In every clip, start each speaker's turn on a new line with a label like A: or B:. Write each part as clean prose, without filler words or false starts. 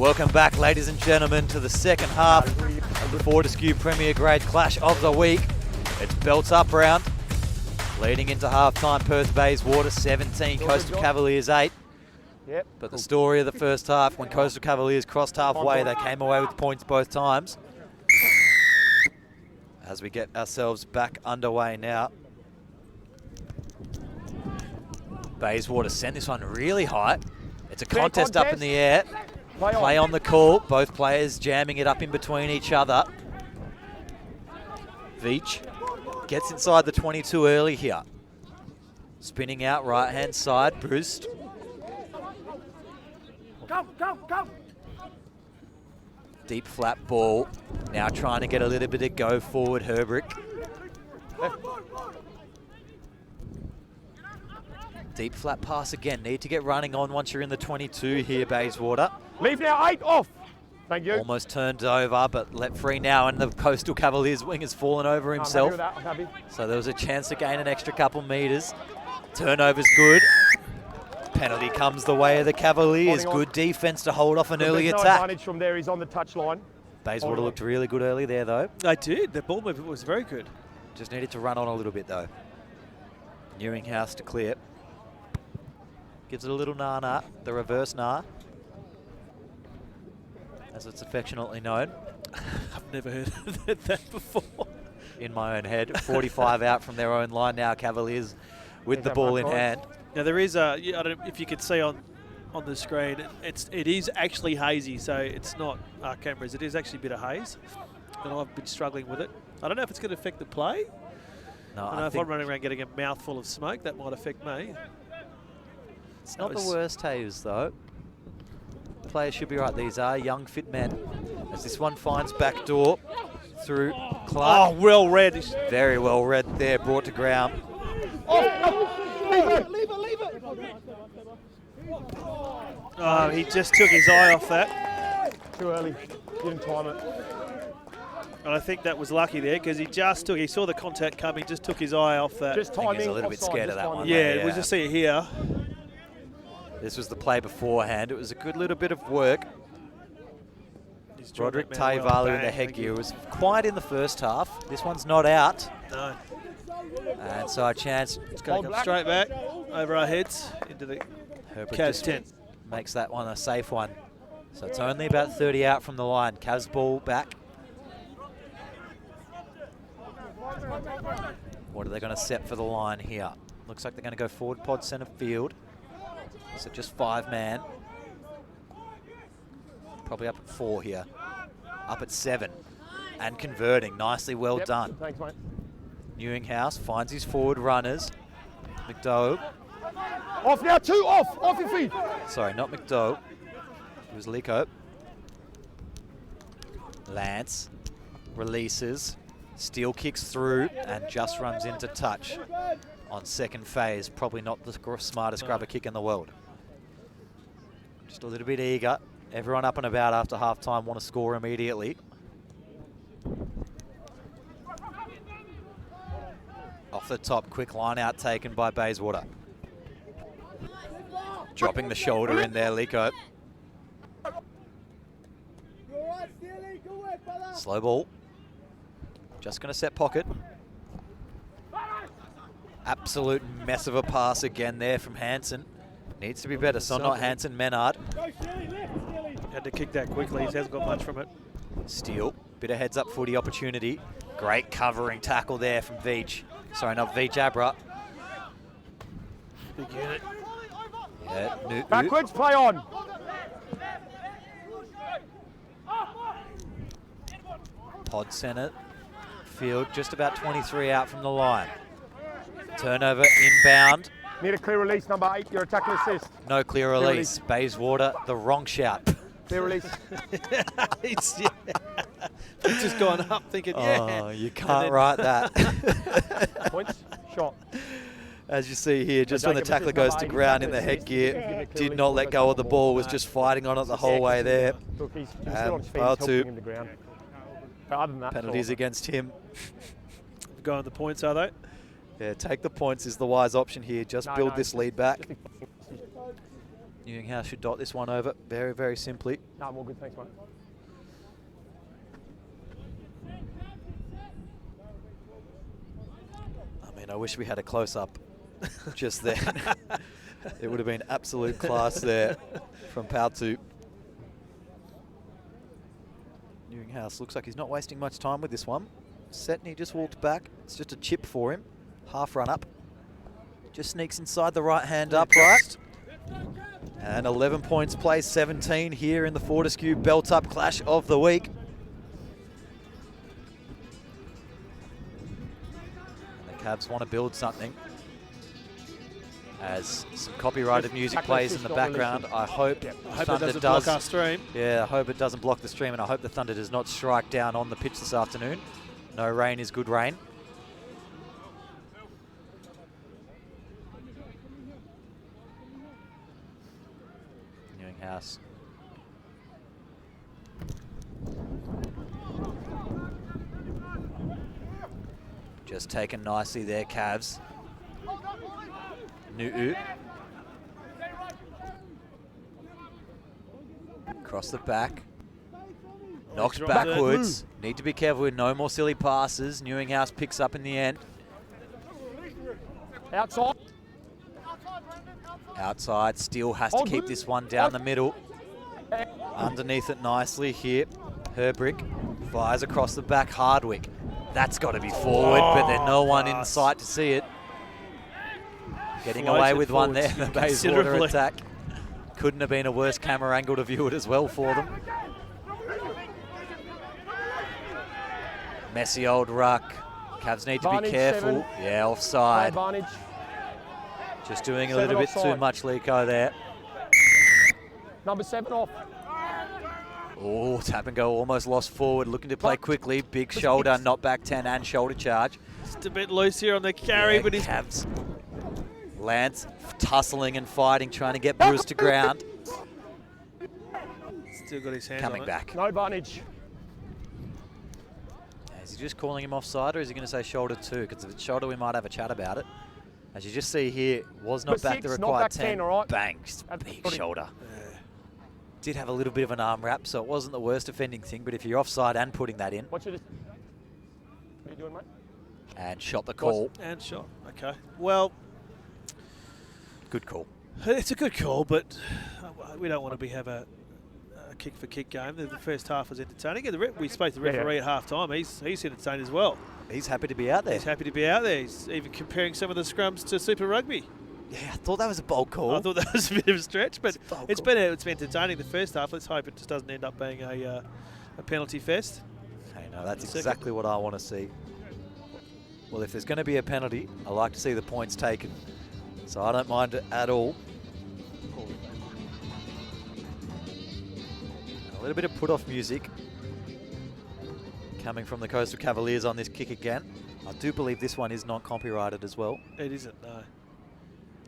A: Welcome back, ladies and gentlemen, to the second half of the Fortescue Premier Grade Clash of the Week. It's belts up round. Leading into half-time, Perth Bayswater 17, Coastal Cavaliers 8. But the story of the first half, when Coastal Cavaliers crossed halfway, they came away with points both times. As we get ourselves back underway now. Bayswater send this one really high. It's a contest up in the air. Play on the call. Both players jamming it up in between each other. Veach gets inside the 22 early here. Spinning out right-hand side. Bruce.
B: Go.
A: Deep flat ball. Now trying to get a little bit of go forward, Herbrick. Deep flat pass again. Need to get running on once you're in the 22 here, Bayswater.
B: Leave now, 8 off. Thank you.
A: Almost turned over, but let free now, and the Coastal Cavaliers wing has fallen over himself.
B: I'm happy.
A: So there was a chance to gain an extra couple metres. Turnover's good. Penalty comes the way of the Cavaliers. Good defence to hold off an early
B: no
A: attack.
B: Advantage from there. He's on the touch line.
A: Bayswater looked really good early there, though.
C: They did. The ball movement was very good.
A: Just needed to run on a little bit, though. Newinghouse to clear. Gives it a little na-na, the reverse na, as it's affectionately known.
C: I've never heard that before.
A: In my own head. 45 out from their own line now, Cavaliers with the ball in hand.
C: Now there is a, I don't know if you could see on the screen, it is actually hazy, so it's not our cameras, it is actually a bit of haze, and I've been struggling with it. I don't know if it's going to affect the play.
A: No,
C: I don't know if I'm running around getting a mouthful of smoke, that might affect me.
A: It's not the worst haze, though. Players should be right. These are young, fit men. As this one finds back door through Clark.
C: Oh, well read.
A: Very well read there, brought to ground.
B: Leave it.
C: Oh, he just took his eye off that.
B: Too early. Didn't time it.
C: And I think that was lucky there because he saw the contact coming, just took his eye off that.
B: Just
A: I think
B: timing.
A: he's a little bit scared of that one.
C: Yeah, we'll just see it here.
A: This was the play beforehand. It was a good little bit of work. Roderick Taivalu in the headgear was quiet in the first half. This one's not out.
C: No.
A: And so a chance.
C: It's going to come straight back over our heads into the Cavs 10.
A: Makes that one a safe one. So it's only about 30 out from the line. Cavs ball back. What are they going to set for the line here? Looks like they're going to go forward pod centre field. So just 5-man. Probably up at 4 here. Up at 7. And converting. Nicely well done.
B: Thanks, mate.
A: Newinghouse finds his forward runners. McDowell.
B: Off now, 2 off. Off your feet.
A: Sorry, not McDowell. It was Lico. Lance releases. Steele kicks through and just runs into touch on second phase. Probably not the smartest grubber kick in the world. Just a little bit eager. Everyone up and about after halftime want to score immediately. Off the top, quick line out taken by Bayswater. Dropping the shoulder in there, Lico. Slow ball. Just going to set pocket. Absolute mess of a pass again there from Hansen. Needs to be better, so not Hansen, Menard.
C: Had to kick that quickly, he hasn't got much from it.
A: Steele, bit of heads up footy opportunity. Great covering tackle there from Veach. Sorry, not Veach, Abra.
C: Big unit.
A: Yeah,
B: Backwards, play on.
A: Pod centre field, just about 23 out from the line. Turnover inbound.
B: Need a clear release, number 8, your tackle assist.
A: No clear release. Bayswater, the wrong shout.
B: Clear release.
C: He's just gone up thinking, yeah.
A: Oh, you can't write that.
B: Points, shot.
A: As you see here, just when the tackler goes to ground in the headgear, did not let go of the ball, was just fighting on it the whole way there.
B: Look, he's still on his feet,
A: foul
B: he's
A: two.
B: helping him to ground. But other than that,
A: Penalties against him.
C: Going the points, are they?
A: Yeah, take the points is the wise option here. Just build this lead back. Newinghouse should dot this one over very, very simply.
B: No, I'm all good, thanks, mate.
A: I mean, I wish we had a close-up just then. It would have been absolute class there from Pautu. Newinghouse looks like he's not wasting much time with this one. Setney just walked back. It's just a chip for him. Half run up. Just sneaks inside the right hand upright. And 11 points plays 17 here in the Fortescue belt up clash of the week. And the Cavs want to build something. As some copyrighted music plays in the background, I hope Thunder
C: doesn't block our stream.
A: Yeah, I hope it doesn't block the stream, and I hope the Thunder does not strike down on the pitch this afternoon. No rain is good rain. Newinghouse. Just taken nicely there, Cavs. Nu'u. Across the back. Knocked backwards. Need to be careful with no more silly passes. Newinghouse picks up in the end.
B: Outside.
A: Outside, still has to keep this one down the middle. Underneath it nicely here. Herbrick fires across the back. Hardwick. That's got to be forward, but there's no one in sight to see it. Getting away with one there in the Bayswater attack. Couldn't have been a worse camera angle to view it as well for them. Messy old ruck. Cavs need to be careful. Yeah, offside. Just doing a little bit too much, Lico, there.
B: Number 7 off.
A: Oh, tap and go, almost lost forward. Looking to play quickly. Big shoulder, not back 10 and shoulder charge.
C: Just a bit loose here on the carry, but he's...
A: Cavs. Lance tussling and fighting, trying to get Bruce to ground.
C: Still got his hand
A: Coming
C: on
A: back.
B: No advantage.
A: Is he just calling him offside, or is he going to say shoulder 2? Because if it's shoulder, we might have a chat about it. As you just see here, was not back the required 10.
B: All right.
A: Bang, big shoulder. Did have a little bit of an arm wrap, so it wasn't the worst offending thing, but if you're offside and putting that in.
B: What are you doing, mate?
A: And shot the call.
C: And shot, okay. Well,
A: good call.
C: It's a good call, but we don't want to have a kick-for-kick game. The first half was entertaining. We spoke to the referee at half-time. He's entertained as well.
A: He's happy to be out there.
C: He's happy to be out there. He's even comparing some of the scrums to Super Rugby.
A: Yeah, I thought that was a bold call.
C: I thought that was a bit of a stretch, but it's been entertaining the first half. Let's hope it just doesn't end up being a penalty fest.
A: Hey, no, that's exactly what I want to see. Well, if there's going to be a penalty, I like to see the points taken. So I don't mind it at all. A little bit of put-off music coming from the Coastal Cavaliers on this kick again. I do believe this one is non-copyrighted as well.
C: It isn't, no.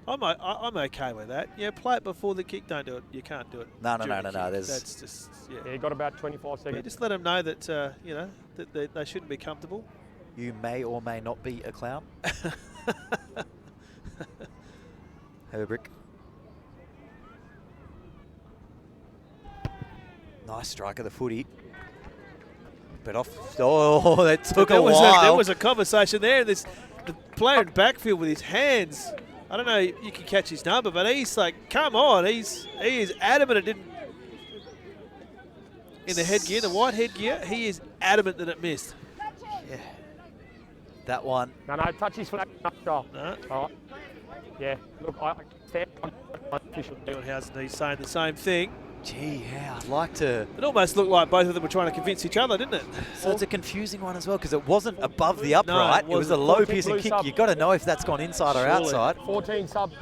C: I'm okay with that. Yeah, play it before the kick. Don't do it. You can't do it.
A: No. That's
C: just
B: you got about 25 seconds.
C: Yeah, just let them know that that they shouldn't be comfortable.
A: You may or may not be a clown. Herbrick. Nice strike of the footy. But off. Oh, that took a while.
C: There was a conversation there. The player in backfield with his hands. I don't know if you can catch his number, but he's like, come on. He is adamant it didn't. In the headgear, the white headgear, he is adamant that it missed.
A: Yeah. That one.
B: No, touch his flag. No. All right. Yeah. Look, I stand on official.
C: He's saying the same thing.
A: Gee, yeah, I'd like to.
C: It almost looked like both of them were trying to convince each other, didn't it?
A: So it's a confusing one as well, because it wasn't above the upright. No, it was a low piercing kick. You've got to know if that's gone inside or outside.
B: 14 sub.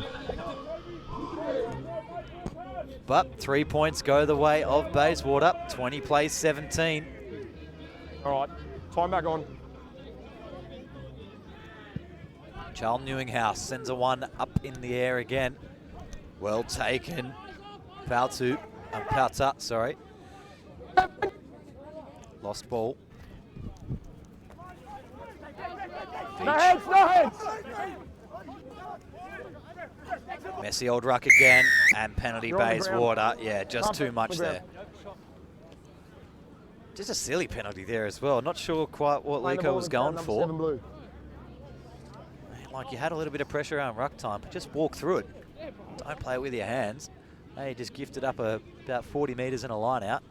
A: But 3 points go the way of Bayswater. 20 plays 17.
B: All right, time back on.
A: Charles Newinghouse sends a one up in the air again. Well taken. Pauta, sorry. Lost ball.
B: No heads, no heads!
A: Messy old ruck again, and penalty
B: You're on the ground.
A: Bayswater. Yeah, just too
B: On
A: much
B: the ground.
A: there. Just a silly penalty there as well. Not sure quite what
B: Playing the
A: Luco
B: ball
A: was
B: on the ground,
A: going
B: number
A: for.
B: 7 blue.
A: Like you had a little bit of pressure around ruck time, but just walk through it. Don't play it with your hands. Hey, just gifted up about 40 metres and a line out.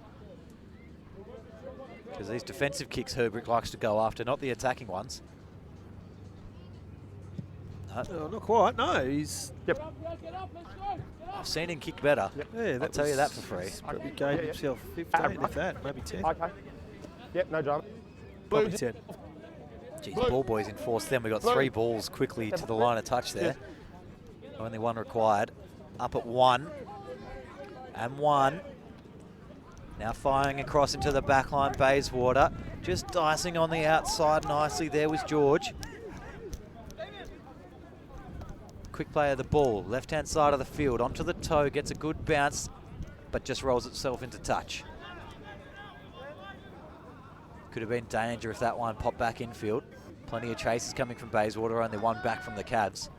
A: Because these defensive kicks Herbrick likes to go after, not the attacking ones. No.
C: Oh, not quite. No, he's.
B: Yep.
A: I've seen him kick better.
B: Yep.
C: Yeah,
A: I'll tell you that for free.
C: he's Probably gave himself 15, if that, maybe 10.
B: Okay. Yep, no drama.
C: Probably 10.
A: Geez, ball boys enforced them. We got 3 balls quickly to the line of touch there. Only 1 required. Up at 1. And 1. Now firing across into the back line, Bayswater. Just dicing on the outside nicely. There was George. Quick play of the ball. Left-hand side of the field. Onto the toe. Gets a good bounce, but just rolls itself into touch. Could have been danger if that one popped back infield. Plenty of chases coming from Bayswater. Only 1 back from the Cavs.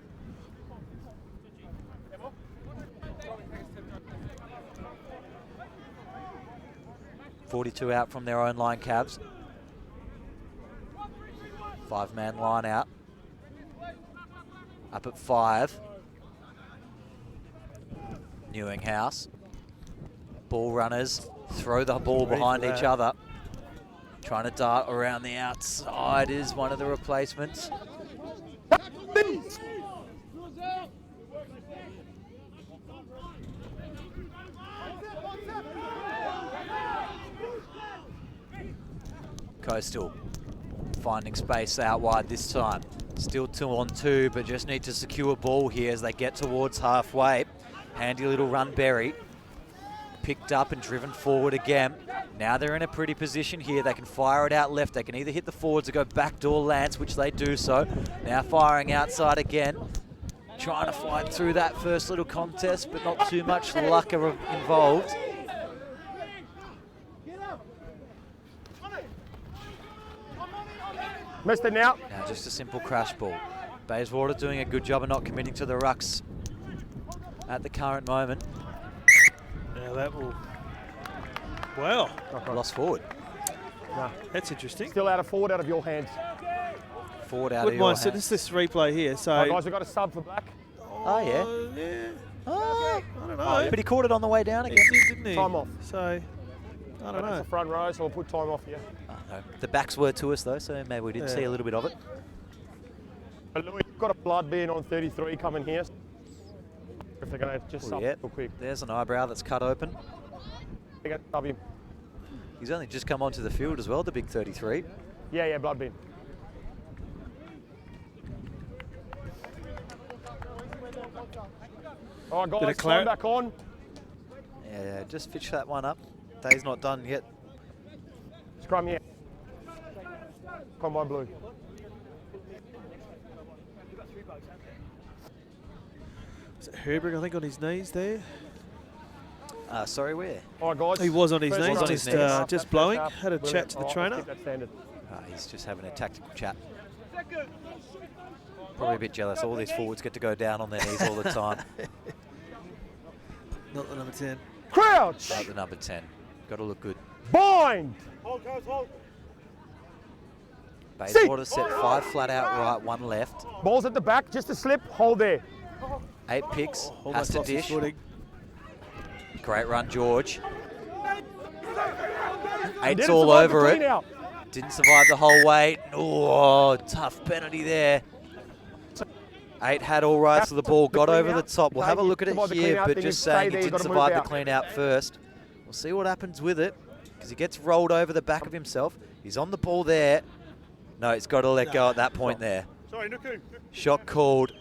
A: .42 out from their own line, Cavs. 5-man line out. Up at 5. Newinghouse. Ball runners throw the ball behind each other. Trying to dart around the outside is one of the replacements. Coastal finding space out wide this time. Still 2-on-2, but just need to secure ball here as they get towards halfway. Handy little run, Berry. Picked up and driven forward again. Now they're in a pretty position here. They can fire it out left. They can either hit the forwards or go backdoor Lance, which they do so. Now firing outside again. Trying to fight through that first little contest, but not too much luck involved.
B: Missed it now.
A: Now just a simple crash ball. Bayswater doing a good job of not committing to the rucks at the current moment.
C: Now that will. Wow,
A: Lost forward.
B: No.
C: that's interesting.
B: Still out of forward, out of your hands.
A: Forward out of
C: Wouldn't
A: your
C: mind. So
A: hands.
C: this replay here. So.
B: Right, guys, we've got a sub for black.
A: Oh, yeah.
C: Yeah.
A: Oh,
C: I don't know.
A: but he caught it on the way down
C: He
A: again.
C: did, didn't he?
B: Time off.
C: So, I don't
B: That's
C: know.
B: the front row, so we'll put time off here.
A: Oh, no. The backs were to us though, so maybe we did see a little bit of it.
B: Louis, we've got a blood being on 33 coming here. If they're going to just sub
A: Yep.
B: real quick.
A: There's an eyebrow that's cut open.
B: They got W.
A: He's only just come onto the field as well, the big 33.
B: Yeah, blood bin. All right, guys, time back on.
A: Yeah, just pitch that one up. Day's not done yet.
B: Scrum here. Combine blue.
C: Is it Herbrick, I think, on his knees there?
A: Sorry, where?
B: All right, guys.
C: He was on his
B: First
C: knees,
B: round.
A: just,
C: just blowing. Had a
B: Brilliant.
C: chat to the
B: All right,
C: trainer.
B: let's keep that standard.
A: He's just having a tactical chat. Probably a bit jealous. All these forwards get to go down on their knees all the time.
C: Not the number 10.
B: Crouch!
A: Like the number 10. Got to look good.
B: Bind!
A: Bayswater set 5 flat out right, 1 left.
B: Ball's at the back, just a slip, hold there.
A: 8 picks, has
C: Almost
A: to
C: lost his
A: dish.
C: footing.
A: Great run, George. 8's
B: Didn't
A: all
B: survive the
A: over
B: clean
A: it.
B: out.
A: Didn't survive the whole way. Oh, tough penalty there. 8 had all rights to the ball, got over the top. We'll have a look at it here, but just saying he didn't survive the clean out first. We'll see what happens with it, because he gets rolled over the back of himself. He's on the ball there. No, he's got to let go at that point there.
B: Sorry, Nuku.
A: Shot called,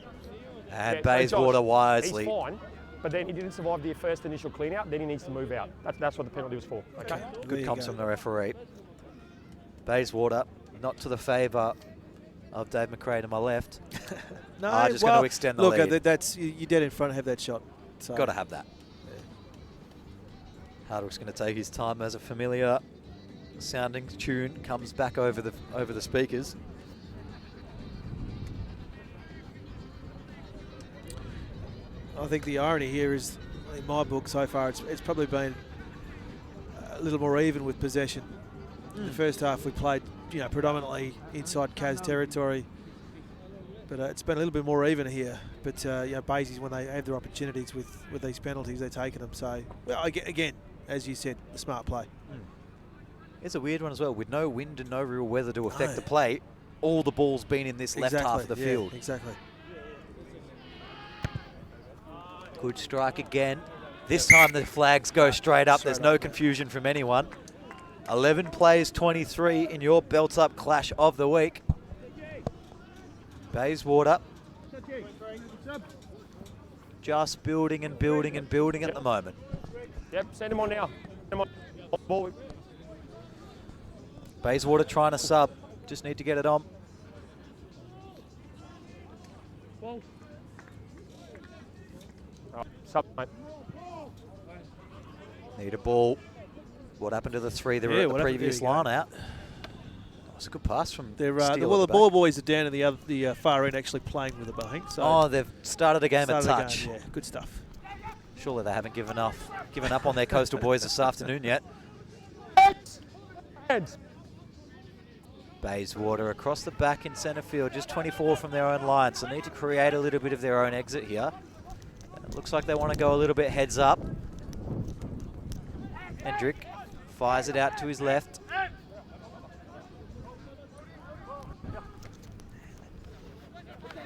A: and Bayswater wisely.
B: He's fine, but then he didn't survive the first initial clean out, then he needs to move out. That's what the penalty was for. Okay.
C: There
A: Good
C: you
A: comms
C: go.
A: from the referee. Bayswater, not to the favour of Dave McRae to my left.
C: No,
A: just going to extend the
C: look,
A: lead.
C: that's you're dead in front. Have that shot. So.
A: Got to have that. Hardwick's going to take his time as a familiar sounding tune comes back over the speakers.
C: I think the irony here is, in my book so far, it's probably been a little more even with possession. In the first half, we played, predominantly inside Kaz territory, but it's been a little bit more even here. But Baisies, when they have their opportunities with these penalties, they're taking them. So, well, again, as you said, the smart play.
A: It's a weird one as well. With no wind and no real weather to affect the play, all the ball's been in this left half of the field.
C: Exactly.
A: Good strike again. This time the flags go straight up. There's no confusion from anyone. 11 plays 23 in your belt-up clash of the week. Bayswater just building and building and building at the moment.
B: Yep, send him on now. Send him on. Ball.
A: Bayswater trying to sub. Just need to get it on.
B: Ball. Sub, mate.
A: Need a ball. What happened to the three that were at the previous line out? That was a good pass from Steele.
C: Well, the ball boys are down in the far end actually playing with it, I think. So
A: they've started a game at touch.
C: Yeah, good stuff.
A: Surely they haven't given up on their coastal boys this afternoon yet. Bayswater across the back in centre field, just 24 from their own line, so need to create a little bit of their own exit here. And it looks like they want to go a little bit heads up. Hendrick fires it out to his left.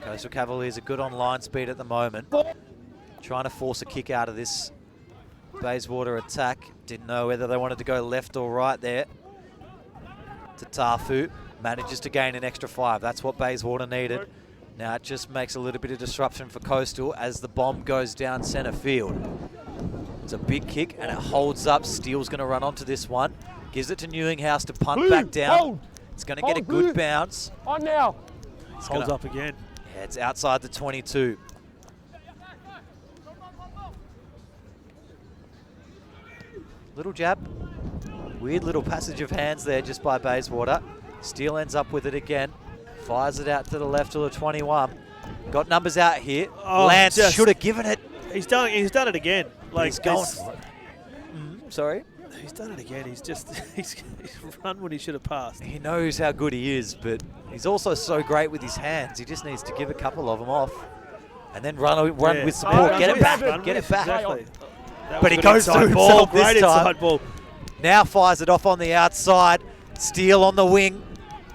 A: Coastal Cavaliers are good on line speed at the moment. Trying to force a kick out of this Bayswater attack. Didn't know whether they wanted to go left or right there. To Tafu. Manages to gain an extra 5. That's what Bayswater needed. Now it just makes a little bit of disruption for Coastal as the bomb goes down centre field. It's a big kick and it holds up. Steele's going to run onto this one. Gives it to Newinghouse to punt back down.
B: Hold.
A: It's going to get a good bounce.
B: On now.
C: Holds up again.
A: Yeah, it's outside the 22. Little jab. Weird little passage of hands there just by Bayswater. Steele ends up with it again. Fires it out to the left to the 21. Got numbers out here. Lance should have given it.
C: He's done it again. Like
A: he's going. Sorry?
C: He's done it again. He's run when he should have passed.
A: He knows how good he is, but he's also so great with his hands. He just needs to give a couple of them off. And then run with support. Get it back. Get it back.
C: Exactly.
A: But he goes to himself
C: Great
A: this time.
C: inside ball.
A: Now fires it off on the outside. Steele on the wing.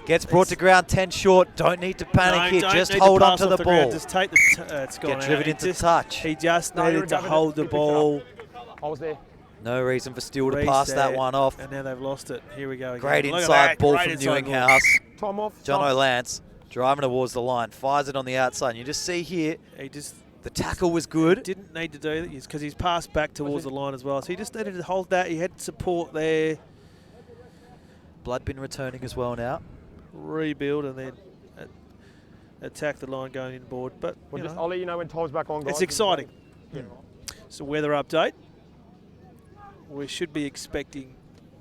A: Gets brought to ground 10 short. Don't need to panic here. Just hold on to the ball.
C: Just take the it's gone
A: Get driven into touch.
C: He just needed to hold the ball.
B: I was there.
A: No reason for Steele to pass that one off.
C: And now they've lost it. Here we go again.
A: Great inside ball from Newinghouse.
B: Time off.
A: John O'Lance driving towards the line. Fires it on the outside. And you just see here, the tackle was good.
C: Didn't need to do that because he's passed back towards the line as well. So he just needed to hold that. He had support there.
A: Bloodbin returning as well now.
C: Rebuild and then attack the line going inboard. But
B: I'll let you know when time's back on, guys.
C: It's exciting. So weather update. We should be expecting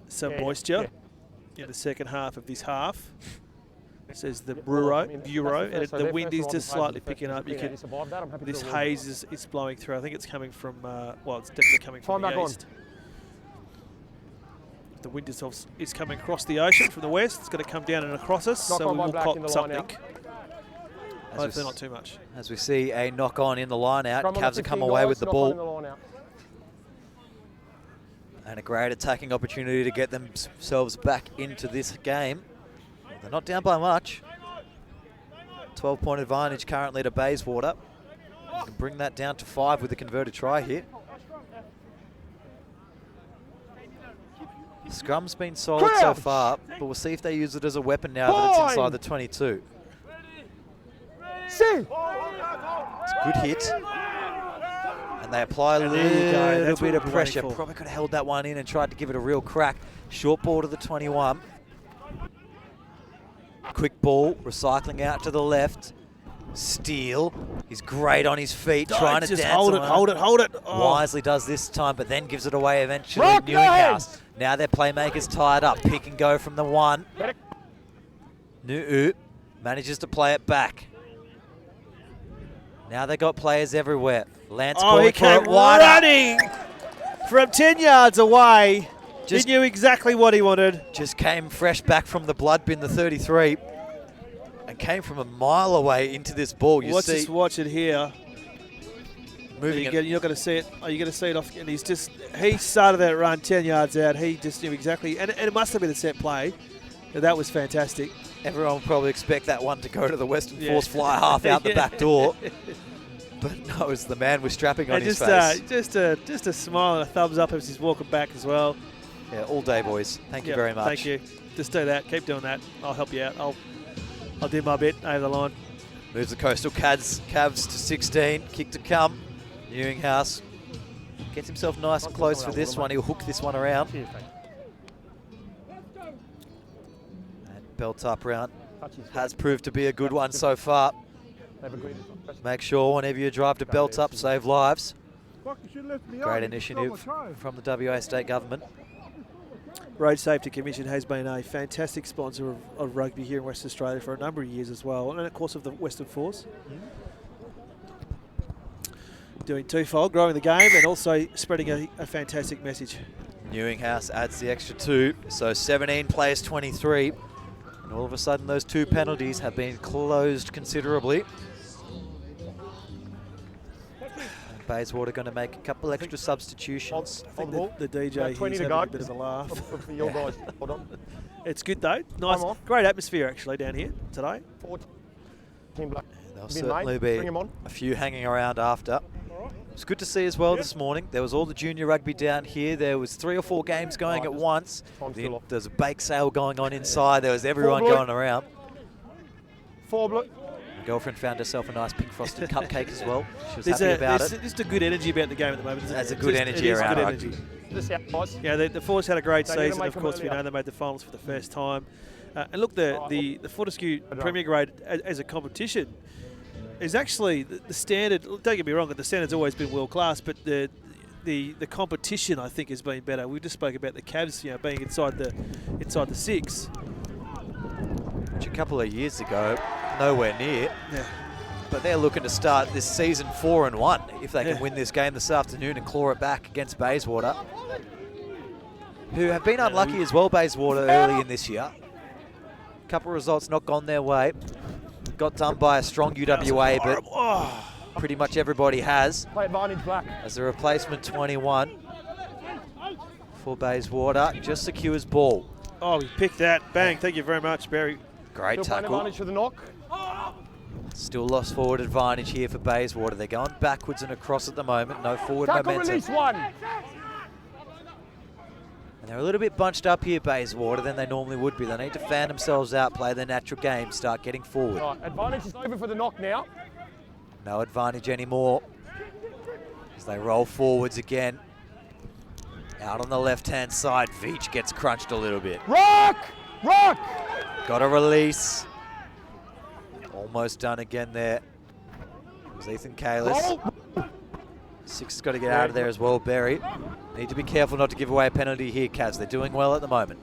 C: some moisture in the second half of this half. Says the Bureau, and the wind is just slightly picking up. You can. This haze is blowing through. I think it's coming from. Well, it's definitely coming from the east. The wind is coming across the ocean from the west. It's going to come down and across us, so we will cop something. Hopefully not too much.
A: As we see a knock on in the line out, Cavs have come away with the ball. And a great attacking opportunity to get themselves back into this game. They're not down by much. 12-point advantage currently to Bayswater. You can bring that down to 5 with a converted try here. Scrum's been solid so far, but we'll see if they use it as a weapon now that it's inside the 22. It's a good hit. And they apply a little bit of pressure. Probably could have held that one in and tried to give it a real crack. Short ball to the 21. Quick ball, recycling out to the left. Steele, he's great on his feet, trying to dance.
C: Hold it. Oh.
A: Wisely does this time, but then gives it away eventually. Newinghouse. Now their playmakers tied up. Pick and go from the 1. Nu'u manages to play it back. Now they got players everywhere. Lance
C: Oh,
A: calling
C: he
A: for it
C: came
A: wider.
C: running from 10 yards away.
A: Just-
C: He knew exactly what he wanted.
A: Just came fresh back from the blood bin, the 33, and came from a mile away into this ball. You
C: Let's
A: see,
C: just watch it here.
A: moving
C: You're
A: it.
C: not going to see it. Oh, you're going to see it off. And he started that run 10 yards out. He just knew exactly. And it must have been a set play. That was fantastic.
A: Everyone will probably expect that one to go to the Western
C: Yeah.
A: Force fly half out the
C: Yeah.
A: back door. But no, it's the man with strapping on
C: And
A: his
C: just
A: face.
C: just a smile and a thumbs up as he's walking back as well.
A: Yeah, all day, boys. Thank you
C: Yep,
A: very much.
C: Thank you. Just do that. Keep doing that. I'll help you out. I'll do my bit over the line.
A: Moves the Coastal Cavs to 16. Kick to come. Ewinghouse gets himself nice and close for this one. He'll hook this one around.
B: Cheers, mate.
A: And belts up round.
B: Touches.
A: Has proved to be a good one so far.
B: Have a good.
A: Make sure whenever you drive to belt up, save lives. Great initiative from the WA State Government.
C: Road Safety Commission has been a fantastic sponsor of rugby here in Western Australia for a number of years as well, and of course of the Western Force. Doing twofold, growing the game and also spreading a fantastic message.
A: Ewinghouse adds the extra 2, so 17 plays 23. And all of a sudden those 2 penalties have been closed considerably. And Bayswater going to make a couple extra substitutions.
C: I think the DJ
B: About 20
C: here's
B: to
C: having
B: go.
C: a bit of a laugh.
B: For your guys. Hold on.
C: It's good though. Nice,
B: off.
C: great atmosphere actually down here today.
B: 14 black.
A: There'll
B: Been
A: certainly
B: made.
A: be
B: Bring him on.
A: a few hanging around after. It's good to see as well this morning. There was all the junior rugby down here. There was 3 or 4 games going at once.
B: still off.
A: There's a bake sale going on inside. There was everyone
B: blue.
A: going around.
B: 4 blue.
A: My girlfriend found herself a nice pink frosted cupcake as well. She was
C: There's
A: happy about
C: there's
A: it.
C: just a good energy about the game at the moment. Isn't
A: There's
C: it?
A: a good
C: Just-
A: energy
C: it is
A: around
C: good
A: rugby.
C: energy.
B: This out, guys.
C: Yeah, the Force had a great
B: They need to
C: season.
B: make
C: Of
B: them
C: course, we
B: earlier.
C: know they made the finals for the first time. And look, the Fortescue Premier Grade as a competition is actually the standard. Don't get me wrong, the standard's always been world class, but the competition I think has been better. We just spoke about the Cavs, being inside the 6.
A: Which a couple of years ago, nowhere near.
C: Yeah.
A: But they're looking to start this season 4-1 if they can
C: Yeah.
A: win this game this afternoon and claw it back against Bayswater, who have been unlucky as well, Bayswater, early in this year. Couple of results not gone their way. Got done by a strong UWA, but
C: Oh,
A: pretty much everybody has.
B: Play advantage black.
A: As a replacement 21 for Bayswater, just secures ball.
C: oh, we picked that. Bang. Thank you very much, Barry.
A: Great
B: Still playing
A: tackle.
B: advantage for the knock.
A: Still lost forward advantage here for Bayswater. They're going backwards and across at the moment. No forward
B: Tackle
A: momentum.
B: release 1.
A: And they're a little bit bunched up here, Bayswater, than they normally would be. They need to fan themselves out, play their natural game, start getting forward.
B: Right, advantage is over for the knock now.
A: No advantage anymore as they roll forwards again. Out on the left-hand side, Veach gets crunched a little bit.
B: Rock! Rock!
A: Got a release. Almost done again there. It was Ethan Kalis.
B: Roll!
A: 6 has got to get out of there as well, Berry. Need to be careful not to give away a penalty here, Cavs. They're doing well at the moment.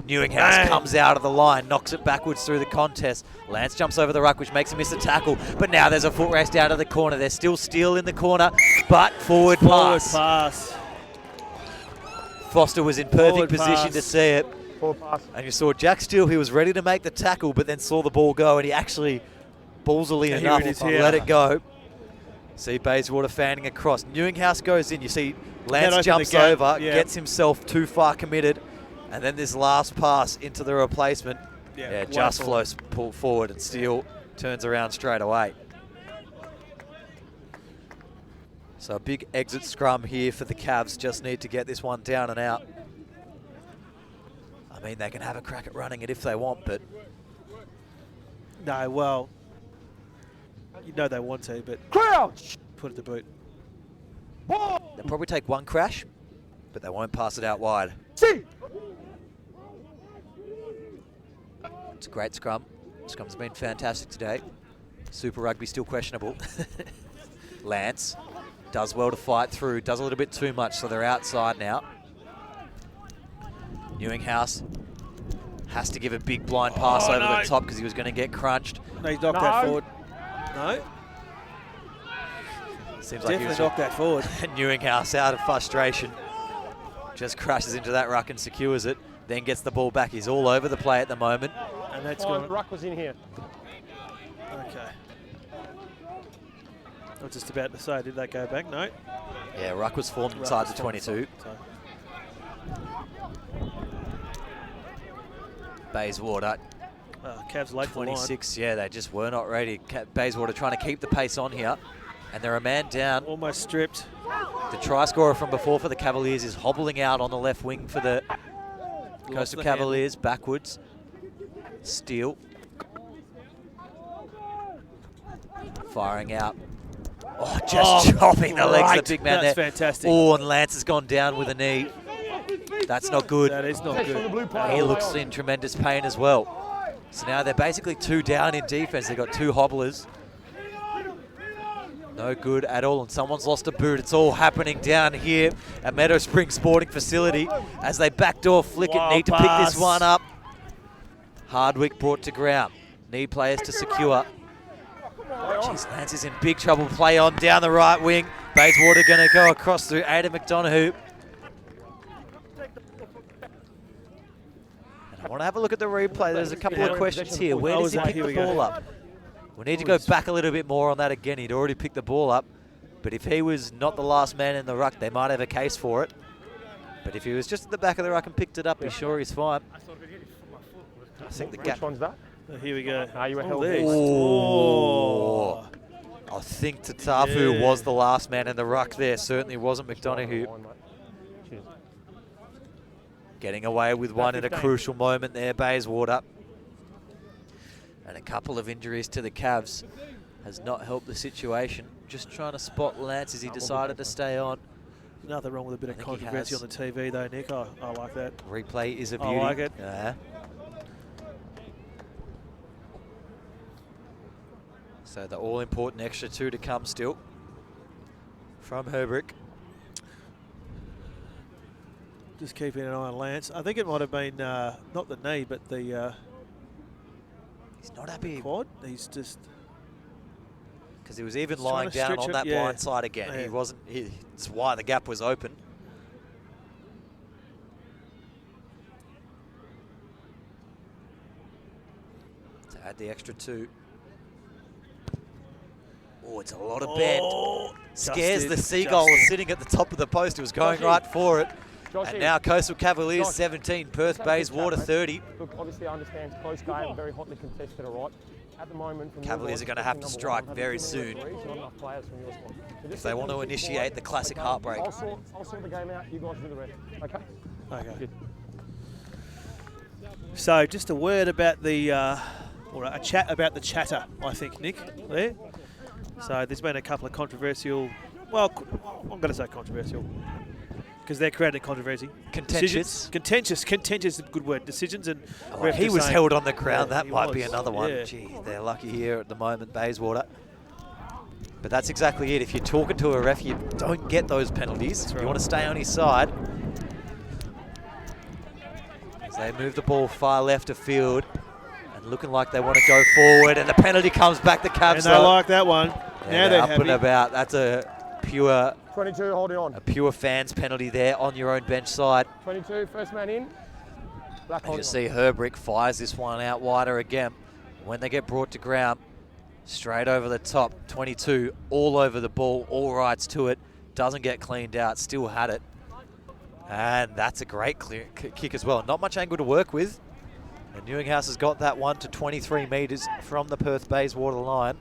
A: Ewinghouse
C: Bang.
A: comes out of the line, knocks it backwards through the contest. Lance jumps over the ruck, which makes him miss a tackle. But now there's a foot race down to the corner. There's still Steele in the corner, but forward pass.
C: pass.
A: Foster was in perfect
C: Forward
A: position
C: pass.
A: to see it.
B: Forward pass.
A: And you saw Jack Steele, he was ready to make the tackle, but then saw the ball go, and he actually, ballsily
C: Here
A: enough,
C: it is here.
A: let it go. See Bayswater fanning across. Newinghouse goes in. You see Lance
C: open
A: jumps
C: the gap,
A: over,
C: yeah.
A: gets himself too far committed, and then this last pass into the replacement.
C: Yeah,
A: just
C: wonderful.
A: flows pulled forward, and Steele turns around straight away. So a big exit scrum here for the Cavs. Just need to get this one down and out. I mean, they can have a crack at running it if they want, but
C: No, well, you know they want to, but
B: Crouch!
C: put it to boot.
B: Ball!
A: they'll probably take one crash, but they won't pass it out wide.
B: See!
A: It's a great scrum. Scrum's been fantastic today. Super Rugby still questionable. Lance does well to fight through, does a little bit too much, so they're outside now. Ewinghouse has to give a big blind pass over
C: no.
A: the top because he was going to get crunched.
C: No, he's knocked
B: No.
C: that forward. No?
A: Seems like he
C: Definitely
A: was
C: knocked that forward.
A: Newinghouse out of frustration. Just crashes into that ruck and secures it. Then gets the ball back. He's all over the play at the moment.
C: And that's
B: Time,
C: gone.
B: ruck was in here.
C: Okay. I was just about to say, did that go back? No.
A: Yeah, ruck was formed inside the 22. Bayswater,
C: Cavs late for line.
A: 26. Yeah, they just were not ready. Bayswater trying to keep the pace on here. And they're a man down.
C: Almost stripped.
A: The try scorer from before for the Cavaliers is hobbling out on the left wing for the Coastal Cavaliers. Backwards. Steele. Firing out. Oh, just chopping the legs of the big man
C: That's
A: there.
C: fantastic.
A: Oh, and Lance has gone down with a knee. That's not good.
C: That is not good.
A: He looks in tremendous pain as well. So now they're basically 2 down in defense. They've got 2 hobblers. No good at all, and someone's lost a boot. It's all happening down here at Meadow Spring Sporting Facility as they backdoor flick it. Need to pick this one up. Hardwick brought to ground. Need players to secure. Jeez, Lance is in big trouble. Play on down the right wing. Bayswater going to go across through Aidan McDonough. And I want to have a look at the replay. There's a couple of questions here. Where does he pick the ball up? We need to go back a little bit more on that again. He'd already picked the ball up. But if he was not the last man in the ruck, they might have a case for it. But if he was just at the back of the ruck and picked it up, he's sure he's fine. I think the gap.
B: Which one's that?
C: Here we go.
B: You were held
C: there.
B: there.
A: Oh. I think Tatafu
C: Yeah.
A: was the last man in the ruck there. Certainly wasn't McDonough.
B: Cheers.
A: Getting away with one in a crucial moment there, Bayswater. And a couple of injuries to the Cavs has not helped the situation. Just trying to spot Lance as he decided to stay on.
C: Nothing wrong with a bit of controversy on the TV though, Nick. I like that.
A: Replay is a beauty.
C: I like it.
A: So the all-important extra 2 to come still from Herbrick.
C: Just keeping an eye on Lance. I think it might have been not the knee, but the
A: He's not happy.
C: quad. He's just
A: Because he was even
C: He's
A: lying
C: trying to
A: down
C: stretch
A: on
C: it,
A: that
C: yeah.
A: blind side again.
C: Yeah.
A: He wasn't. It's why the gap was open. To add the extra 2. Oh, it's a lot of bend. Scares the seagull sitting at the top of the post. He was going right for it. And now Coastal Cavaliers 17, Perth Bayswater 30.
B: Look, obviously I understand it's close game, very hotly contested, all right. At the moment, from
A: Cavaliers are going to have to strike very soon if they want to initiate the classic heartbreak.
B: I'll sort the game out. You guys do the rest. Okay?
C: Okay.
B: Good.
C: So just a word about the, or a chat about the chatter, I think, Nick, there. So there's been a couple of controversial, well, I'm going to say controversial, because they're creating controversy.
A: Contentious.
C: Contentious is a good word. Decisions and
A: Oh, he was held on the ground. That
C: he
A: might be
C: was.
A: another one.
C: Yeah.
A: Gee, they're lucky here at the moment, Bayswater. But that's exactly it. If you're talking to a ref, you don't get those penalties.
C: That's right.
A: You want to stay on his side. As they move the ball far left of field and looking like they want to go forward, and the penalty comes back to Cavs.
C: And they like that one.
A: Yeah,
C: Now they're
A: up
C: happy.
A: and about. That's a pure
B: 22, holding on.
A: fans penalty there on your own bench side.
B: 22, first man in. Black
A: As
B: holding
A: you see, Herbrick fires this one out wider again. When they get brought to ground, straight over the top, 22, all over the ball, all rights to it, doesn't get cleaned out, still had it. And that's a great kick as well. Not much angle to work with. And Newinghouse has got that one to 23 metres from the Perth Bayswater line.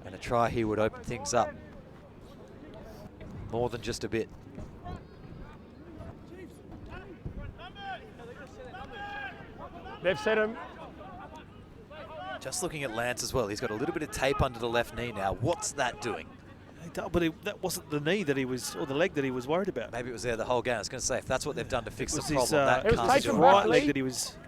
A: And a try here would open things up more than just a bit.
B: They've set him.
A: Just looking at Lance as well, he's got a little bit of tape under the left knee now. What's that doing?
C: But that wasn't the knee that he was, or the leg that he was worried about.
A: Maybe it was there the whole game. I was going to say, if that's what they've done to fix the
C: It was
A: problem,
C: his,
A: that
B: It was
A: can't
B: taken
A: do
B: back,
A: it.
C: right leg
B: Lee.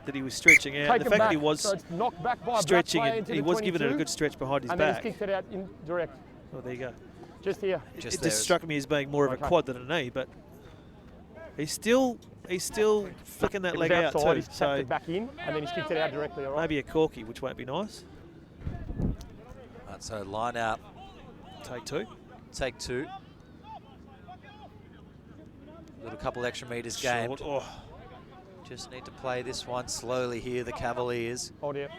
C: that he was stretching out.
B: Take
C: The
B: him
C: fact
B: back.
C: that he was
B: So it's knocked back by a
C: stretching
B: black player
C: and
B: into
C: he
B: the
C: was given it a
B: 22,
C: good stretch behind his
B: and then
C: back.
B: he's kicked it out in direct.
C: Oh, there you go.
B: Just here.
A: Just
C: It
A: there
C: just
A: is-
C: struck me as being more of a
B: Okay.
C: quad than a knee, but he's still flicking that
B: It was
C: leg out
B: outside,
C: too.
B: he's tapped
C: So
B: it back in, and then he's kicked it out directly, all right?
C: maybe a corky, which won't be nice.
A: Right, so line out
C: Take two.
A: Take two. Little couple extra meters gained.
C: Oh.
A: Just need to play this one slowly here, the Cavaliers.
B: Hold here.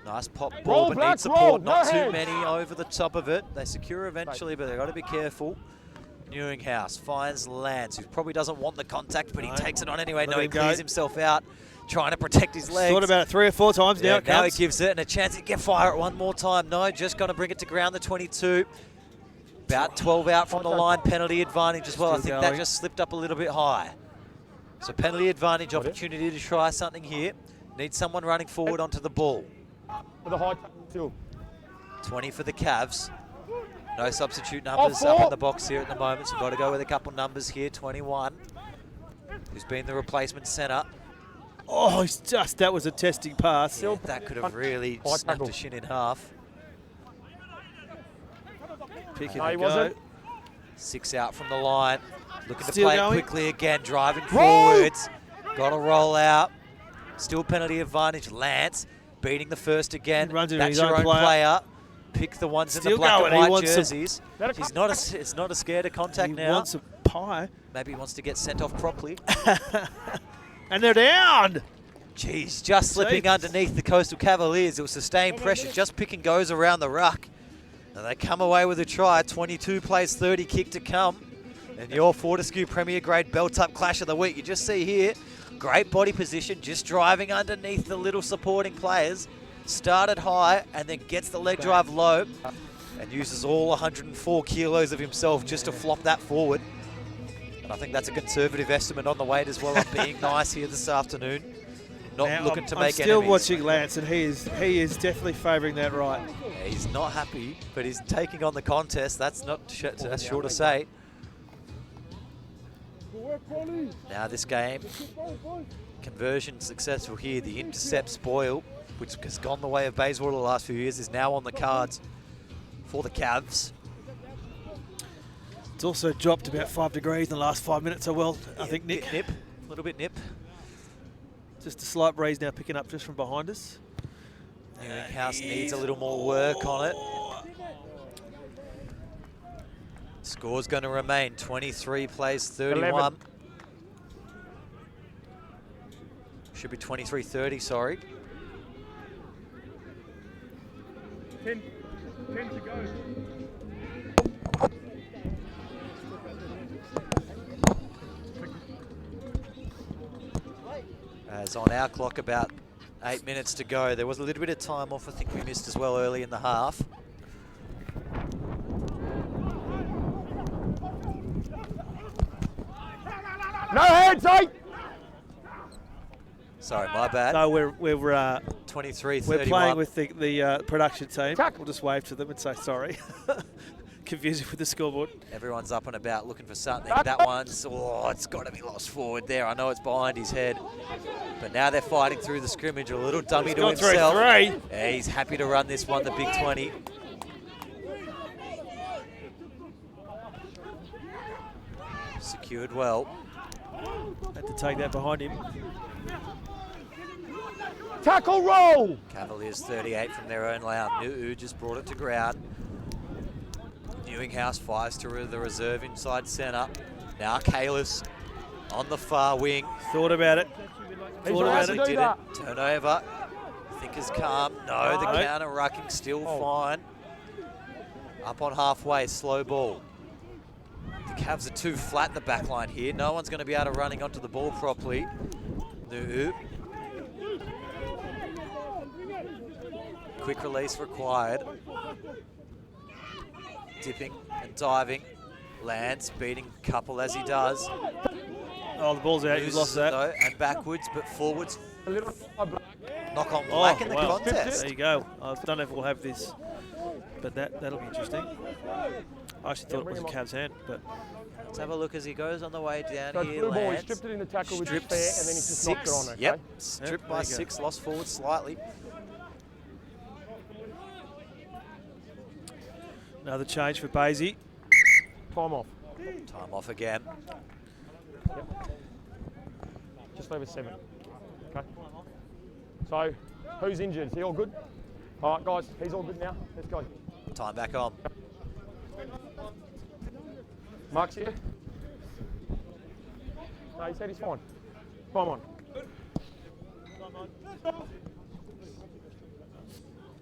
A: Nice pop
B: Roll,
A: ball, but
B: Black,
A: needs support.
B: roll,
A: Not
B: no
A: too
B: hands.
A: many over the top of it. They secure eventually, but they've got to be careful. Newinghouse finds Lance, who probably doesn't want the contact, but he takes it on anyway. No, he clears himself out, trying to protect his legs.
C: Thought about it 3 or 4 times now.
A: Yeah, now he gives it and a chance to get fire it one more time. No, just going to bring it to ground, the 22. About 12 out from the line, penalty advantage as well. I think that just slipped up a little bit high. So penalty advantage, opportunity to try something here. Need someone running forward onto the ball.
B: With a high still.
A: 20 for the Cavs. No substitute numbers up in the box here at the moment, so got to go with a couple numbers here. 21, who's been the replacement centre.
C: Oh, it's just, that was a testing pass.
A: Yeah, that could have really snapped a shin in half.
C: Picking
B: No, he
C: go.
B: wasn't.
A: 6 out from the line. Looking to
C: Still
A: play
C: going.
A: it quickly again, driving
B: Roll!
A: forwards. Got to roll out. Still penalty advantage. Lance beating the first again.
C: He runs into
A: That's
C: his
A: your
C: own
A: own
C: player.
A: player. Pick the ones in
C: Still
A: the black
C: going.
A: and
C: He
A: white
C: wants
A: jerseys. He's not as scared of contact
C: He
A: now.
C: wants a pie.
A: Maybe he wants to get sent off properly.
C: And they're down.
A: Jeez, just slipping underneath the Coastal Cavaliers. It was sustained pressure, just pick and goes around the ruck. And they come away with a try. 22 plays 30 kick to come. And your Fortescue Premier Grade belt-up clash of the week. You just see here, great body position, just driving underneath the little supporting players. Started high and then gets the leg drive low and uses all 104 kilos of himself just to flop that forward. And I think that's a conservative estimate on the weight as well of being nice here this afternoon. Not
C: Now,
A: looking to
C: I'm
A: make
C: still
A: enemies.
C: watching Lance, and he is definitely favouring that right.
A: Yeah, he's not happy, but he's taking on the contest. That's sure to say. Now this game, conversion successful here. The intercept spoil, which has gone the way of Bayswater the last few years, is now on the cards for the Cavs.
C: It's also dropped about 5 degrees in the last 5 minutes, so well, I think, Nick.
A: Nip, a little bit nip.
C: Just a slight breeze now picking up just from behind us.
A: Newinghouse needs a little more work on it. Score's going to remain 23 plays 31.
B: 11.
A: Should be 23-30, sorry.
B: 10 to go.
A: As on our clock, about 8 minutes to go. There was a little bit of time off I think we missed as well early in the half.
B: No hands, eh?
A: Sorry, my bad.
C: So we're
A: 23-31.
C: we're playing with the production team.
B: Chuck.
C: We'll just wave to them and say sorry. Confusing with the scoreboard.
A: Everyone's up and about looking for something. That one's, it's got to be lost forward there. I know it's behind his head. But now they're fighting through the scrimmage. A little dummy to
C: Gone through
A: himself.
C: 3.
A: Yeah, he's happy to run this one, the big 20. Secured well.
C: Had to take that behind him.
B: Tackle roll.
A: Cavaliers 38 from their own line. Nu'u just brought it to ground. Newinghouse fires to the reserve inside centre. Now Kalis on the far wing.
C: Thought about it.
B: He's
C: Thought
B: allowed
C: about
B: to
C: it.
B: do
A: Didn't.
B: that.
A: Turnover. Thinker's calm. No, the
B: No.
A: counter rucking still
B: Oh.
A: fine. Up on halfway, slow ball. The Cavs are too flat in the back line here. No one's going to be able to running onto the ball properly. Nu'u. Quick release required. Dipping and diving. Lance beating couple as he does.
C: Oh, the ball's out. You've lost
A: Loses it
C: that.
A: though, and backwards, but forwards.
B: A little
A: Knock on black in the
C: wow.
A: contest.
C: There you go. I don't know if we'll have this, but that'll be interesting. I actually thought it was a Cavs hand, but
A: Let's have a look as he goes on the way down
B: So
A: here.
B: blue ball, he
A: Lance.
B: stripped it in the tackle, which is
A: Stripped
B: fair, and then he just knocked it
A: 6.
B: on, okay?
A: Yep, stripped
C: Yeah,
A: by
C: there you go.
A: 6, lost forward slightly.
C: another change for Basie.
B: Time off.
A: Time off again.
B: Yep. Just over 7. Okay. So, who's injured? Is he all good? All right, guys, he's all good now. Let's go.
A: Time back on.
B: Mark's here. No, he said he's fine. Come on.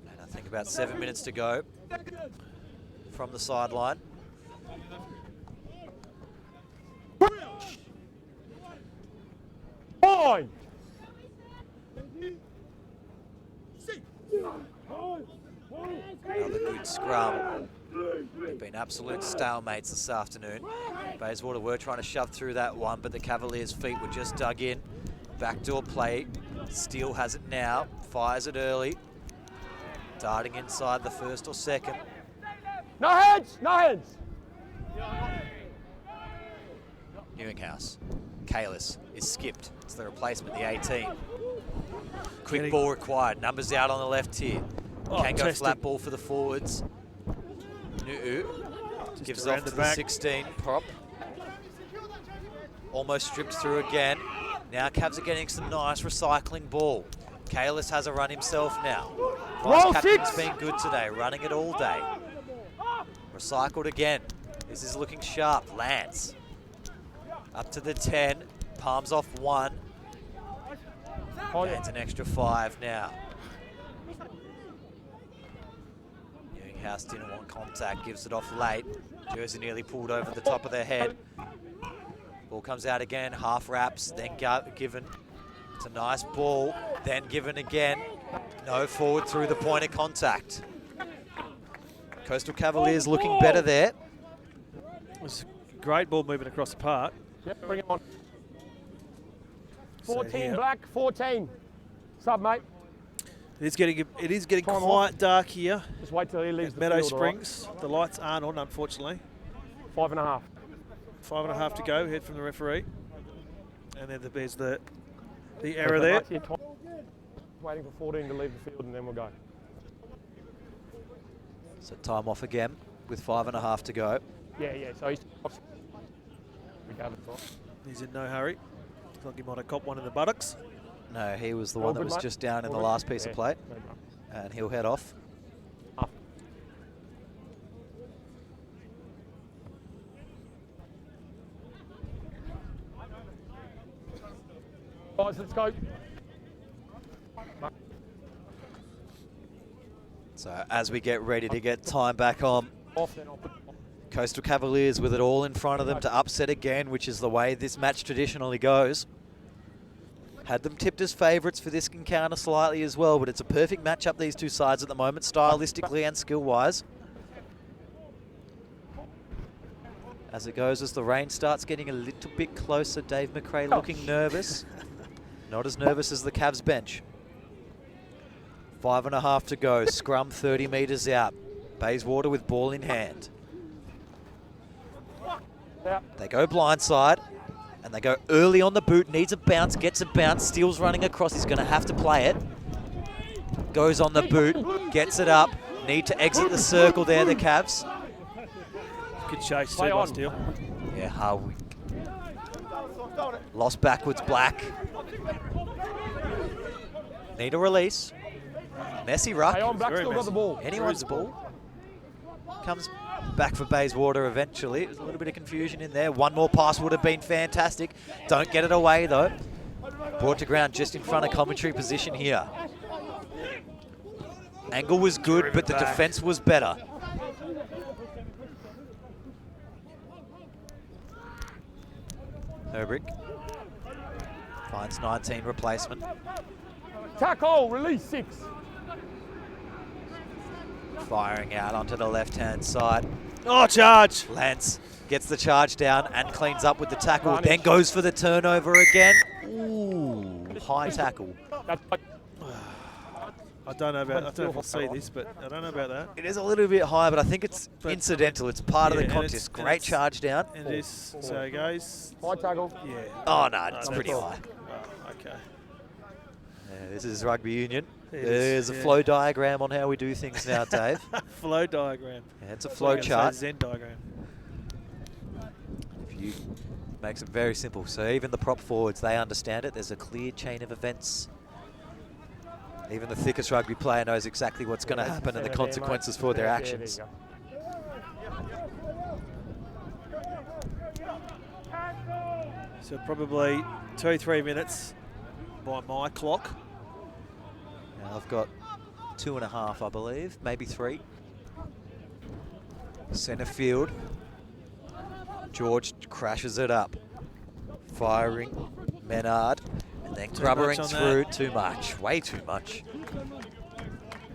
A: And I think about 7 minutes to go from the sideline.
B: Fine.
A: Another good scrum. They've been absolute stalemates this afternoon. Bayswater were trying to shove through that one, but the Cavaliers' feet were just dug in. Backdoor play. Steele has it now. Fires it early. Darting inside the first or second.
B: No hands! No hands!
A: Newinghouse. Kalis is skipped. It's the replacement, the 18. Quick
C: Getting-
A: ball required. Numbers out on the left here.
C: Oh,
A: Can go
C: testing.
A: flat ball for the forwards. Nu'u gives
C: around
A: off
C: the
A: to the
C: back.
A: 16 prop. Almost stripped through again. Now Cavs are getting some nice recycling ball. Kalis has a run himself now.
B: Roll
A: Captain's
B: six.
A: been good today, running it all day. Recycled again. This is looking sharp. Lance up to the 10. Palms off one.
B: Oh, yeah.
A: Gains an extra 5 now. Newinghouse didn't want contact, gives it off late. Jersey nearly pulled over the top of their head. Ball comes out again, half wraps, then given. It's a nice ball, then given again. No forward through the point of contact. Coastal Cavaliers looking better there.
C: It was a great ball moving across the park.
B: Yep, bring it on.
C: So
B: 14
C: here-
B: black, 14. Sub, mate.
C: It is getting
B: Time
C: quite dark here
B: Just wait till he leaves
C: at
B: the
C: Meadow
B: field, all right?
C: Springs. The lights aren't on, unfortunately.
B: 5.5.
C: 5.5 to go, head from the referee. And then there's the error
B: Okay,
C: there.
B: right, here, time. Waiting for 14 to leave the field and then we'll go.
A: So time off again with 5.5 to go.
B: Yeah, so he's... We go, that's all.
C: He's in no hurry. Looks like he might have copped one in the buttocks.
A: No, he was the
B: All
A: one that
B: good,
A: was
B: mate?
A: just down in
B: All
A: the
B: good?
A: last piece
B: Yeah,
A: of play,
B: no problem.
A: and he'll head off.
B: Up. Guys, let's go.
A: So as we get ready to get time back on,
B: Off, then off.
A: Coastal Cavaliers with it all in front of them to upset again, which is the way this match traditionally goes. Had them tipped as favourites for this encounter slightly as well, but it's a perfect matchup, these two sides at the moment, stylistically and skill-wise. As it goes, as the rain starts getting a little bit closer, Dave McRae looking nervous. Not as nervous as the Cavs bench. 5.5 to go, scrum 30 metres out. Bayswater with ball in hand.
B: Out.
A: They go blindside, and they go early on the boot, needs a bounce, gets a bounce, Steele's running across, he's going to have to play it. Goes on the boot, gets it up, need to exit the circle there, the Cavs.
C: Good chase too
B: Play
C: by
B: on.
C: Steele.
A: Yeah, Harwick. Lost backwards, Black. Need a release. Messy ruck.
B: Play on, Black
C: very
B: still got
C: messy.
B: the ball.
A: Anyone's ball. Comes back for Bayswater eventually. There's a little bit of confusion in there. One more pass would have been fantastic. Don't get it away though. Brought to ground just in front of commentary position here. Angle was good, but the defense was better. Herbrick finds 19 replacement.
B: Tackle, release 6.
A: Firing out onto the left-hand side.
C: Oh, charge!
A: Lance gets the charge down and cleans up with the tackle,
B: Garnish.
A: then goes for the turnover again. Ooh, high tackle.
B: That's
C: I don't know if I can see this, but I don't know about that.
A: It is a little bit high, but I think it's
C: But-
A: incidental. It's part of
C: Yeah,
A: the
C: and
A: contest.
C: it's- and
A: Great
C: it's-
A: charge down.
C: And it is, so it goes,
B: high tackle.
C: yeah.
A: Oh, no, it's
C: that's
A: pretty
C: all.
A: high.
C: Oh, okay.
A: Yeah, this is rugby union.
C: It
A: There's
C: is,
A: a
C: yeah.
A: flow diagram on how we do things now, Dave.
C: Flow diagram.
A: Yeah, it's a
C: That's
A: flow
C: what I was gonna
A: chart.
C: say, Zen diagram.
A: If you makes it very simple. So even the prop forwards, they understand it. There's a clear chain of events Even the thickest rugby player knows exactly what's going to happen and the consequences for their actions.
C: So probably 2-3 minutes by my clock.
A: Now I've got 2.5, I believe, maybe 3. Centre field. George crashes it up. Firing. Menard. And then rubbering through. Too much. Way too much.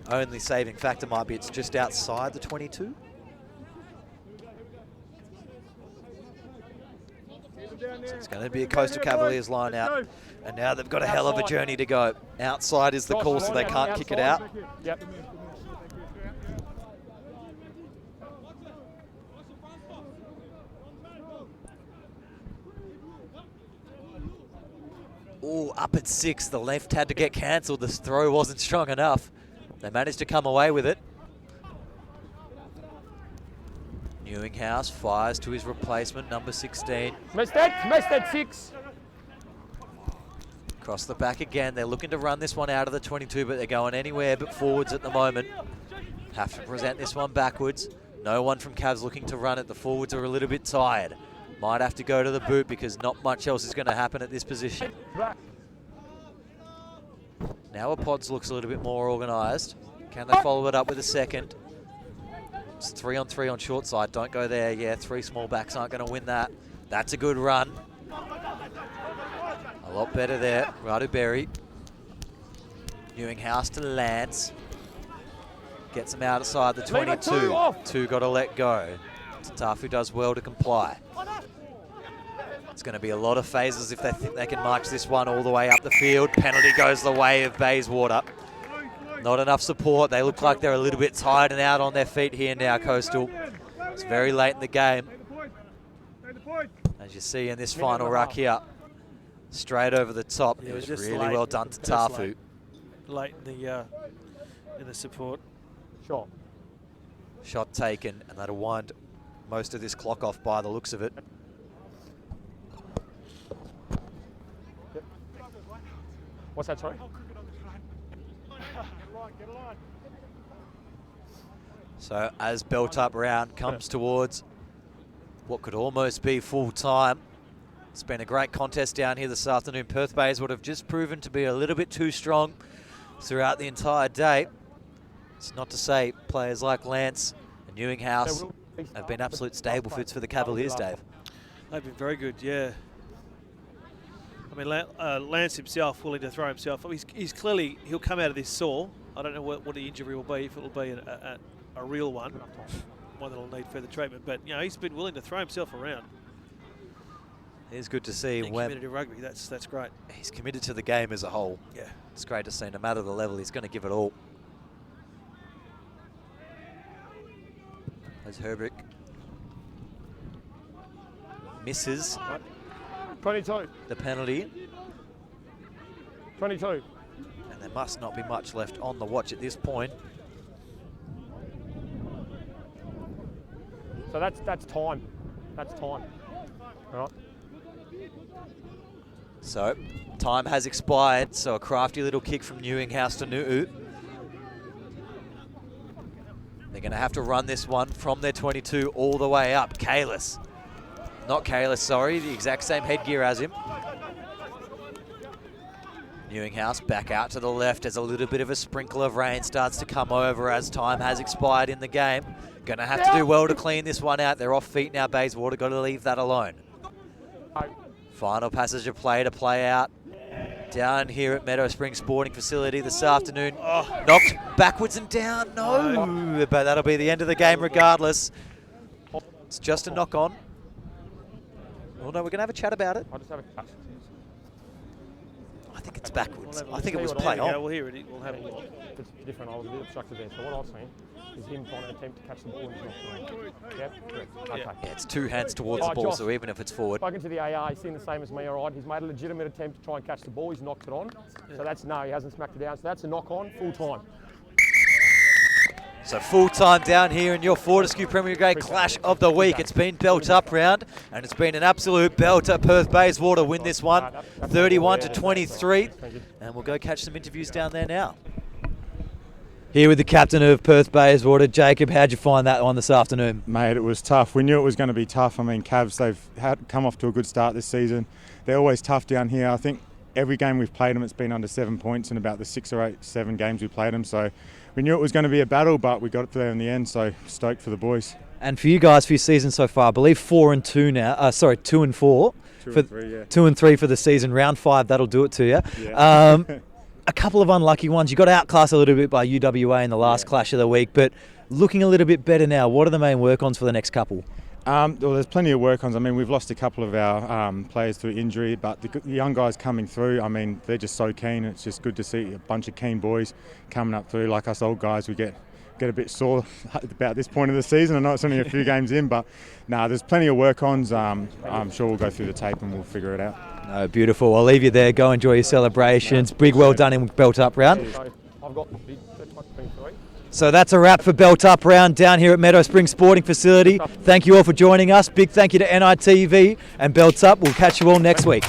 A: Only saving factor might be it's just outside the 22. So it's going to be a Coastal Cavaliers line out. And now they've got a hell of a journey to go. Outside is the call, so they can't kick it out.
B: Yep.
A: Oh, up at 6. The left had to get cancelled. The throw wasn't strong enough. They managed to come away with it. Newinghouse fires to his replacement, number 16.
B: Missed that 6.
A: Across the back again. They're looking to run this one out of the 22, but they're going anywhere but forwards at the moment. Have to present this one backwards. No one from Cavs looking to run it. The forwards are a little bit tired. Might have to go to the boot because not much else is going to happen at this position. Now Pods looks a little bit more organised. Can they follow it up with a second? It's 3-on-3 on short side. Don't go there. Yeah, 3 small backs aren't going to win that. That's a good run. A lot better there. Radu Berry. Newinghouse to Lance. Gets him outside the 22. 2 got to let go. Tafu does well to comply. It's going to be a lot of phases if they think they can march this one all the way up the field. Penalty goes the way of Bayswater. Not enough support. They look like they're a little bit tired and out on their feet here now, Coastal. It's very late in the game. As you see in this final ruck here. Straight over the top. It was really well done to Tafu.
C: Late in the support.
B: Sure.
A: Shot taken, and that'll wind most of this clock off by the looks of it.
B: Yep. What's that, sorry?
A: So as built up round comes towards what could almost be full time. It's been a great contest down here this afternoon. Perth Bays would have just proven to be a little bit too strong throughout the entire day. It's not to say players like Lance and Newinghouse have been absolute stable fits for the Cavaliers, Dave.
C: They've been very good, yeah. I mean, Lance himself willing to throw himself. He's clearly, he'll come out of this sore. I don't know what the injury will be, if it'll be a real one that'll need further treatment. But, you know, he's been willing to throw himself around.
A: It's good to see when
C: committed to rugby. That's great.
A: He's committed to the game as a whole.
C: Yeah,
A: it's great to see. No matter the level, he's going to give it all. As Herbrick misses
B: 22.
A: The penalty.
B: 22.
A: And there must not be much left on the watch at this point.
B: So that's time. That's time. All right.
A: So time has expired. So a crafty little kick from Newinghouse to Nu'u. They're going to have to run this one from their 22 all the way up. Kalis. Not Kalis, sorry. The exact same headgear as him. Newinghouse back out to the left as a little bit of a sprinkle of rain starts to come over as time has expired in the game. Going to have to do well to clean this one out. They're off feet now, Bayswater. Got to leave that alone. Final passage of play to play out down here at Meadow Springs Sporting Facility this afternoon. Knocked backwards and down. No, but that'll be the end of the game regardless. It's just a knock on. Well, no, we're going to have a chat about it.
B: I'll just have a chat.
A: I think it's backwards.
B: We'll
A: I think it was
B: what
A: play on.
C: Yeah, we'll hear it. We'll have a look.
B: It's different. I was a bit obstructed there. So what I've seen is him trying to attempt to catch the ball and he's not doing it. Yep, correct. Okay.
A: Yeah, it's 2 hands towards the ball,
B: Josh,
A: so even if it's forward.
B: Spoken to the AR, he's seen the same as me, all right. He's made a legitimate attempt to try and catch the ball. He's knocked it on. So that's no, he hasn't smacked it down. So that's a knock on, full time.
A: So full time down here in your Fortescue Premier Grade Clash of the Week. It's been built up round, and it's been an absolute belter. Perth Bayswater win this one, 31 to 23. And we'll go catch some interviews down there now. Here with the captain of Perth Bayswater, Jacob. How'd you find that one this afternoon?
D: Mate, it was tough. We knew it was going to be tough. I mean, Cavs, they've come off to a good start this season. They're always tough down here. I think every game we've played them, it's been under 7 points in about the 6 or 8, 7 games we played them. So we knew it was going to be a battle, but we got it there in the end. So stoked for the boys.
A: And for you guys, for your season so far, I believe 4-2 now. 2 and 4.
D: 2 and 3, yeah.
A: 2 and 3 for the season. Round 5, that'll do it to you.
D: Yeah.
A: A couple of unlucky ones. You got outclassed a little bit by UWA in the last clash of the week, but looking a little bit better now. What are the main work-ons for the next couple?
D: Well, there's plenty of work-ons. I mean, we've lost a couple of our players through injury, but the young guys coming through, I mean, they're just so keen. It's just good to see a bunch of keen boys coming up through. Like us old guys, we get a bit sore about this point of the season. I know it's only a few games in, but there's plenty of work-ons. I'm sure we'll go through the tape and we'll figure it out.
A: No, beautiful. I'll leave you there. Go enjoy your celebrations. Big well done in Belt Up round.
B: So I've got the big 23.
A: So that's a wrap for Belt Up round down here at Meadow Spring Sporting Facility. Thank you all for joining us. Big thank you to NITV and Belt Up. We'll catch you all next week.